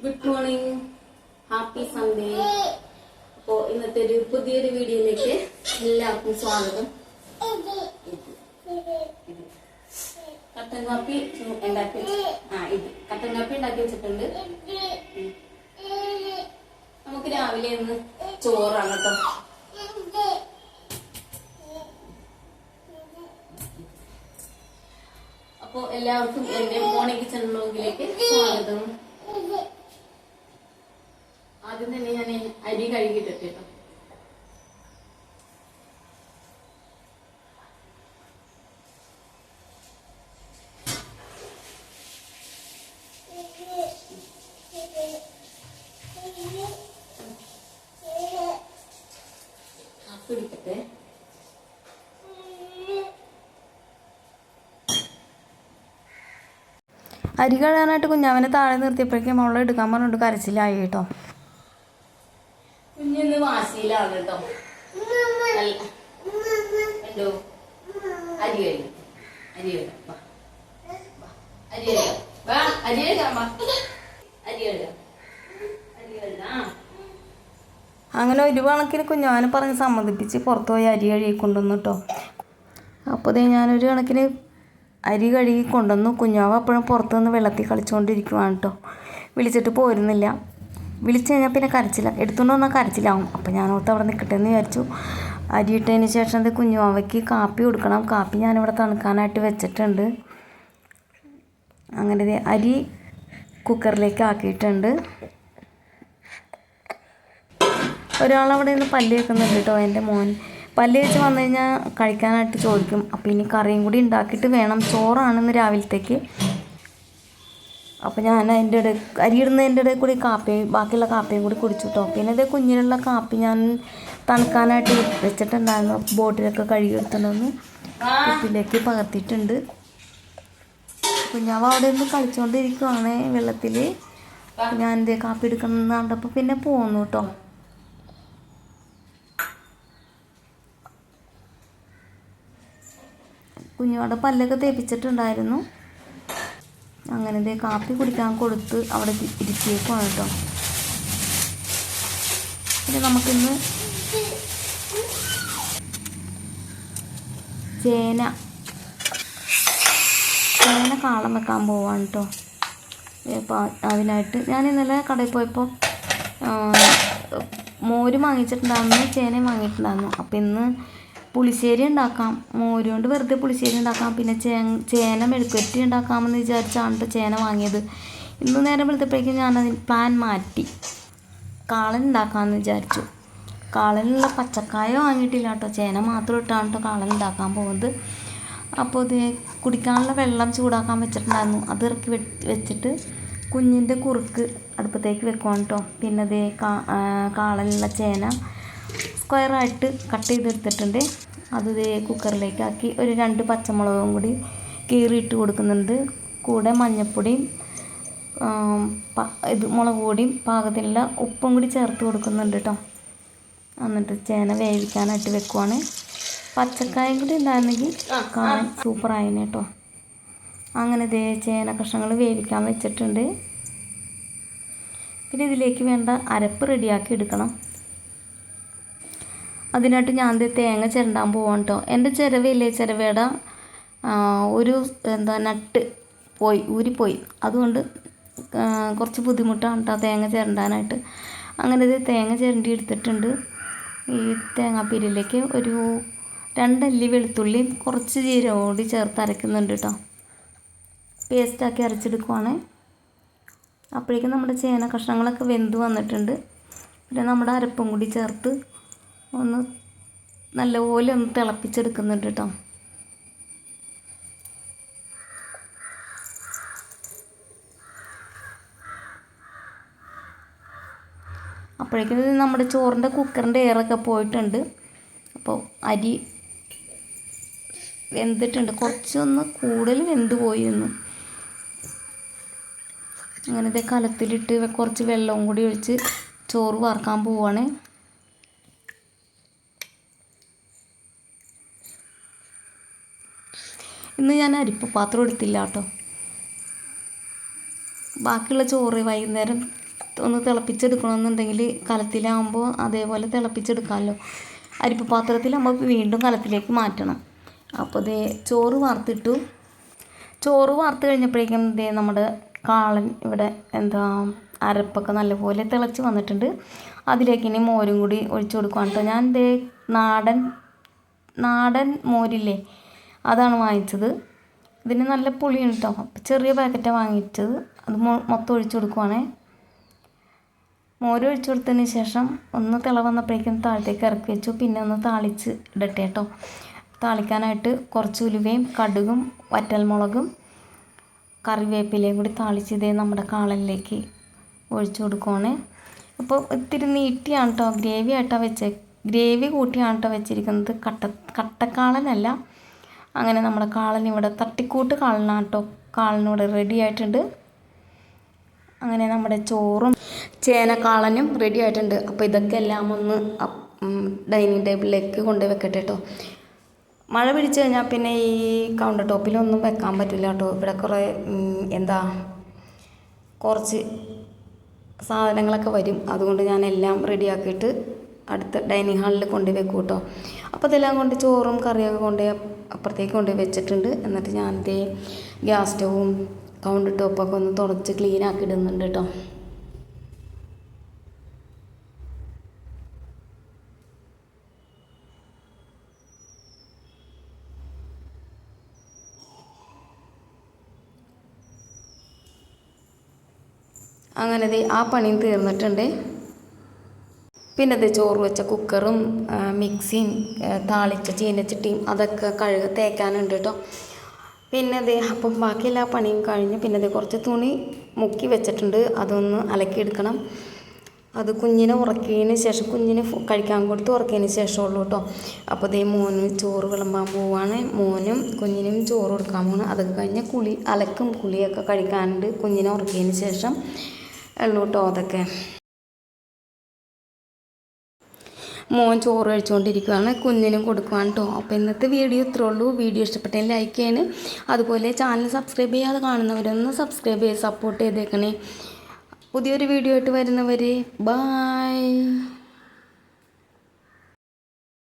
Good morning, happy Sunday. അപ്പോൾ ഇന്നത്തെ ഒരു പുതിയൊരു വീഡിയോയിലേക്ക് എല്ലാവർക്കും സ്വാഗതം. കട്ടൻ കാപ്പി ഉണ്ടാക്കി കട്ടൻ കാപ്പി ഉണ്ടാക്കി വെച്ചിട്ടുണ്ട്. നമുക്ക് രാവിലെ ഇന്ന് ചോറാണ് കേട്ടോ. അപ്പോൾ എല്ലാവർക്കും എന്റെ മോർണിംഗ് കിച്ചൺ വ്ലോഗിലേക്ക് സ്വാഗതം. ആദ്യം തന്നെ ഞാൻ അരി കഴുകിയിട്ടിട്ട് കേട്ടോ. പിടിക്കട്ടെ. അരി കഴുകാനായിട്ട് കുഞ്ഞാവനെ താഴെ നിർത്തിയപ്പോഴേക്കും അവളെ എടുക്കാൻ പറഞ്ഞിട്ട് കരച്ചിലായി കേട്ടോ. കുഞ്ഞിന്ന് വാശിയിലാണ് കേട്ടോ. എന്തോ അരി കഴിയും, അരി കഴിക്കാം, അരി കഴിക്കാം, അരി കഴിക്കാം, അരി കഴിക്കാം, അരി കഴിക്കാം. അങ്ങനെ ഒരു കണക്കിന് കുഞ്ഞാവനെ പറഞ്ഞ് സമ്മതിപ്പിച്ച് പുറത്ത് പോയി അരി കഴുകി കൊണ്ടുവന്നു കേട്ടോ. അപ്പോൾ ഞാനൊരു കണക്കിന് അരി കഴുകി കൊണ്ടുവന്നു. കുഞ്ഞാവ് അപ്പോഴും പുറത്ത് നിന്ന് വെള്ളത്തിൽ കളിച്ചുകൊണ്ടിരിക്കുവാണ് കേട്ടോ. വിളിച്ചിട്ട് പോരുന്നില്ല. വിളിച്ചു കഴിഞ്ഞാൽ പിന്നെ കരച്ചില്ല, എടുത്തുകൊണ്ട് വന്നാൽ കരച്ചിലാവും. അപ്പോൾ ഞാനോർത്ത് അവിടെ നിൽക്കട്ടെ എന്ന് വിചാരിച്ചു. അരി ഇട്ടതിന് ശേഷം അത് കുഞ്ഞാവയ്ക്ക് കാപ്പി കൊടുക്കണം. കാപ്പി ഞാനിവിടെ തണുക്കാനായിട്ട് വെച്ചിട്ടുണ്ട്. അങ്ങനെ അരി കുക്കറിലേക്ക് ആക്കിയിട്ടുണ്ട്. ഒരാളവിടെ നിന്ന് പല്ല് വെക്കുന്നുണ്ട് കേട്ടോ. എൻ്റെ മോൻ പല്ല് വെച്ച് വന്നു കഴിഞ്ഞാൽ കഴിക്കാനായിട്ട് ചോദിക്കും. അപ്പോൾ ഇനി കറിയും കൂടി ഉണ്ടാക്കിയിട്ട് വേണം. ചോറാണെന്ന് രാവിലത്തേക്ക്. അപ്പോൾ ഞാൻ അതിൻ്റെ അരിയിടുന്നതിൻ്റെ ഇടയിൽ കൂടി കാപ്പിയും ബാക്കിയുള്ള കാപ്പിയും കൂടി കുടിച്ചു കേട്ടോ. പിന്നെ ഇതേ കുഞ്ഞിനുള്ള കാപ്പി ഞാൻ തണുക്കാനായിട്ട് വെച്ചിട്ടുണ്ടായിരുന്നു. ബോട്ടിലൊക്കെ കഴുകിയെടുത്തുകൊണ്ടൊന്ന് കുപ്പിയിലേക്ക് പകർത്തിയിട്ടുണ്ട്. കുഞ്ഞാവ് അവിടെ നിന്ന് കളിച്ചുകൊണ്ടിരിക്കുവാണ് വെള്ളത്തിൽ. ഞാൻ ഇതേ കാപ്പി എടുക്കണമെന്ന് കണ്ടപ്പോൾ പിന്നെ പോന്നു കേട്ടോ. കുഞ്ഞുവാടെ പല്ലൊക്കെ തേപ്പിച്ചിട്ടുണ്ടായിരുന്നു. അങ്ങനെ ഇതേ കാപ്പി കുടിക്കാൻ കൊടുത്ത് അവിടെ ഇരിക്കേക്കുവാണ് കേട്ടോ. പിന്നെ നമുക്കിന്ന് ചേന കാളം വെക്കാൻ പോവാണ് കേട്ടോ. അപ്പോൾ അതിനായിട്ട് ഞാൻ ഇന്നലെ കടയിൽ പോയപ്പോൾ മോര് വാങ്ങിച്ചിട്ടുണ്ടായിരുന്നു, ചേനയും വാങ്ങിയിട്ടുണ്ടായിരുന്നു. അപ്പോൾ ഇന്ന് പുളിശ്ശേരി ഉണ്ടാക്കാം. മോര് കൊണ്ട് വെറുതെ പുളിശ്ശേരി ഉണ്ടാക്കാം. പിന്നെ ചേന മെഴുക്കുവരട്ടി ഉണ്ടാക്കാമെന്ന് വിചാരിച്ചാണ് ചേന വാങ്ങിയത്. ഇന്ന് നേരം വെളുത്തപ്പോഴേക്കും ഞാനതിന് പ്ലാൻ മാറ്റി. കാളൻ ഉണ്ടാക്കാമെന്ന് വിചാരിച്ചു. കാളനുള്ള പച്ചക്കായ വാങ്ങിയിട്ടില്ല കേട്ടോ. ചേന മാത്രം ഇട്ടാണ് കേട്ടോ കാളൻ ഉണ്ടാക്കാൻ പോകുന്നത്. അപ്പോൾ ഇത് കുടിക്കാനുള്ള വെള്ളം ചൂടാക്കാൻ വെച്ചിട്ടുണ്ടായിരുന്നു. അത് ഇറക്കി വെച്ചിട്ട് കുഞ്ഞിൻ്റെ കുറുക്ക് അടുപ്പത്തേക്ക് വെക്കുവാണ് കേട്ടോ. പിന്നെ ഇത് കാളനുള്ള ചേന സ്ക്വയറായിട്ട് കട്ട് ചെയ്തെടുത്തിട്ടുണ്ട്. അത് കുക്കറിലേക്ക് ആക്കി ഒരു 2 പച്ചമുളകും കൂടി കീറിയിട്ട് കൊടുക്കുന്നുണ്ട്. കൂടെ മഞ്ഞൾപ്പൊടിയും മുളക് പൊടിയും പാകത്തിനുള്ള ഉപ്പും കൂടി ചേർത്ത് കൊടുക്കുന്നുണ്ട് കേട്ടോ. എന്നിട്ട് ചേന വേവിക്കാനായിട്ട് വെക്കുവാണ്. പച്ചക്കായും കൂടി ഉണ്ടായിരുന്നെങ്കിൽ കാണാൻ സൂപ്പറായിന് കേട്ടോ. അങ്ങനെ ചേന കഷ്ണങ്ങൾ വേവിക്കാൻ വെച്ചിട്ടുണ്ട്. പിന്നെ ഇതിലേക്ക് വേണ്ട അരപ്പ് റെഡിയാക്കി എടുക്കണം. അതിനായിട്ട് ഞാൻ തേങ്ങ ചിരണ്ടാൻ പോവാണ് കേട്ടോ. എൻ്റെ ചിരവയില്ലേ, ചിരവയുടെ ഒരു നട്ട് ഊരിപ്പോയി. അതുകൊണ്ട് കുറച്ച് ബുദ്ധിമുട്ടാണ് കേട്ടോ തേങ്ങ ചിരണ്ടാനായിട്ട്. അങ്ങനെ ഇത് തേങ്ങ ചിരണ്ടി എടുത്തിട്ടുണ്ട്. ഈ തേങ്ങാപ്പീരിലേക്ക് ഒരു 2 അല്ലി വെളുത്തുള്ളിയും കുറച്ച് ജീരകം കൂടി ചേർത്ത് അരയ്ക്കുന്നുണ്ട് കേട്ടോ. പേസ്റ്റാക്കി അരച്ചെടുക്കുവാണ്. അപ്പോഴേക്കും നമ്മുടെ ചേന കഷ്ണങ്ങളൊക്കെ വെന്ത് വന്നിട്ടുണ്ട്. പിന്നെ നമ്മുടെ അരപ്പും കൂടി ചേർത്ത് ഒന്ന് നല്ലപോലെ ഒന്ന് തിളപ്പിച്ചെടുക്കുന്നുണ്ട് കേട്ടോ. അപ്പോഴേക്കും നമ്മുടെ ചോറിൻ്റെ കുക്കറിൻ്റെ എയറൊക്കെ പോയിട്ടുണ്ട്. അപ്പോൾ അരി വെന്തിട്ടുണ്ട്. കുറച്ചൊന്ന് കൂടുതൽ വെന്ത് പോയിരുന്നു. അങ്ങനെ കലത്തിലിട്ട് കുറച്ച് വെള്ളവും കൂടി ഒഴിച്ച് ചോറ് വറുക്കാൻ പോവുകയാണ്. ഇന്ന് ഞാൻ അരിപ്പ പാത്രം എടുത്തില്ല കേട്ടോ. ബാക്കിയുള്ള ചോറ് വൈകുന്നേരം ഒന്ന് തിളപ്പിച്ചെടുക്കണമെന്നുണ്ടെങ്കിൽ കലത്തിലാകുമ്പോൾ അതേപോലെ തിളപ്പിച്ചെടുക്കാമല്ലോ. അരിപ്പ് പാത്രത്തിലാകുമ്പോൾ വീണ്ടും കലത്തിലേക്ക് മാറ്റണം. അപ്പോൾ ഇതേ ചോറ് വാർത്തിട്ടു. ചോറ് വാർത്ത് കഴിഞ്ഞപ്പോഴേക്കും ഇതേ നമ്മുടെ കാളൻ ഇവിടെ അരപ്പൊക്കെ നല്ലപോലെ തിളച്ച് വന്നിട്ടുണ്ട്. അതിലേക്ക് ഇനി മോരും കൂടി ഒഴിച്ചു കൊടുക്കുകയാണ് കേട്ടോ. ഞാൻ ഇതേ നാടൻ മോരില്ലേ, അതാണ് വാങ്ങിച്ചത്. ഇതിന് നല്ല പുളിയാണ് കേട്ടോ. ചെറിയ പാക്കറ്റാണ് വാങ്ങിച്ചത്. അത് മൊത്തം ഒഴിച്ചു കൊടുക്കുവാണേ. മോര് ഒഴിച്ചു കൊടുത്തതിന് ശേഷം ഒന്ന് തിള വന്നപ്പോഴേക്കും താഴത്തേക്ക് ഇറക്കി വെച്ചു. പിന്നെ ഒന്ന് താളിച്ച് ഇടട്ടെ കേട്ടോ. താളിക്കാനായിട്ട് കുറച്ച് ഉലുവയും കടുകും വറ്റൽമുളകും കറിവേപ്പിലയും കൂടി താളിച്ച് ഇതേ നമ്മുടെ കാളനിലേക്ക് ഒഴിച്ചു കൊടുക്കുവാണ്. അപ്പോൾ ഇത്തിരി നീട്ടിയാണ് കേട്ടോ, ഗ്രേവി കൂട്ടിയാണ് കേട്ടോ വെച്ചിരിക്കുന്നത്. കട്ടക്കാളനല്ല. അങ്ങനെ നമ്മുടെ കാളൻ ഇവിടെ തട്ടിക്കൂട്ട് കാളനാണ് കേട്ടോ. കാളനിവിടെ റെഡി ആയിട്ടുണ്ട്. അങ്ങനെ നമ്മുടെ ചോറും ചേനക്കാളനും റെഡി ആയിട്ടുണ്ട്. അപ്പോൾ ഇതൊക്കെ എല്ലാം ഒന്ന് ഡൈനിങ് ടേബിളിലേക്ക് കൊണ്ടുപോയി വെക്കട്ടെ കേട്ടോ. മഴ പിടിച്ചു കഴിഞ്ഞാൽ പിന്നെ ഈ കൗണ്ടർ ടോപ്പിലൊന്നും വെക്കാൻ പറ്റില്ല കേട്ടോ. ഇവിടെ കുറച്ച് സാധനങ്ങളൊക്കെ വരും. അതുകൊണ്ട് ഞാൻ എല്ലാം റെഡിയാക്കിയിട്ട് അടുത്ത ഡൈനിങ് ഹാളിൽ കൊണ്ടുപോയി വെക്കും കേട്ടോ. അപ്പോൾ ഇതെല്ലാം കൊണ്ട് ചോറും കറിയൊക്കെ കൊണ്ടുപോയി അപ്പുറത്തേക്ക് കൊണ്ടുപോയി വെച്ചിട്ടുണ്ട്. എന്നിട്ട് ഞാനിതേ ഗ്യാസ് സ്റ്റവും കൗണ്ടർ ടോപ്പൊക്കെ ഒന്ന് തുടച്ച് ക്ലീൻ ആക്കി ഇടുന്നുണ്ട് കേട്ടോ. അങ്ങനെ ആ പണിയും തീർന്നിട്ടുണ്ട്. പിന്നെ ഇത് ചോറ് വെച്ച കുക്കറും മിക്സിയും താളിച്ച ചീനച്ചട്ടിയും അതൊക്കെ തേക്കാനുണ്ട് കേട്ടോ. പിന്നെ അപ്പം ബാക്കി എല്ലാ പണിയും കഴിഞ്ഞ് പിന്നെ കുറച്ച് തുണി മുക്കി വെച്ചിട്ടുണ്ട്. അതൊന്ന് അലക്കിയെടുക്കണം. അത് കുഞ്ഞിനെ ഉറക്കിയതിന് ശേഷം, കുഞ്ഞിന് കഴിക്കാൻ കൊടുത്ത് ഉറക്കിയതിന് ശേഷമുള്ളൂ കേട്ടോ. അപ്പോൾ മോന് ചോറ് വിളമ്പാൻ പോവാണ്. മോനും കുഞ്ഞിനും ചോറ് കൊടുക്കാൻ പോവാണ്. അതൊക്കെ കഴിഞ്ഞ് അലക്കും കുളിയൊക്കെ കഴിക്കാനുണ്ട്. കുഞ്ഞിനെ ഉറക്കിയതിന് ശേഷം ഉള്ളൂ കേട്ടോ അതൊക്കെ. മോൻ ചോറ് കഴിച്ചുകൊണ്ടിരിക്കുകയാണ്. കുഞ്ഞിനും കൊടുക്കുവാണ് കേട്ടോ. അപ്പോൾ ഇന്നത്തെ വീഡിയോ ഇത്രേ ഉള്ളൂ. വീഡിയോ ഇഷ്ടപ്പെട്ടെങ്കിൽ ലൈക്ക് ചെയ്യണേ. അതുപോലെ ചാനൽ സബ്സ്ക്രൈബ് ചെയ്യാതെ കാണുന്നവരൊന്ന് സബ്സ്ക്രൈബ് ചെയ്ത് സപ്പോർട്ട് ചെയ്തേക്കണേ. പുതിയൊരു വീഡിയോ ആയിട്ട് വരുന്നവരെ ബൈ.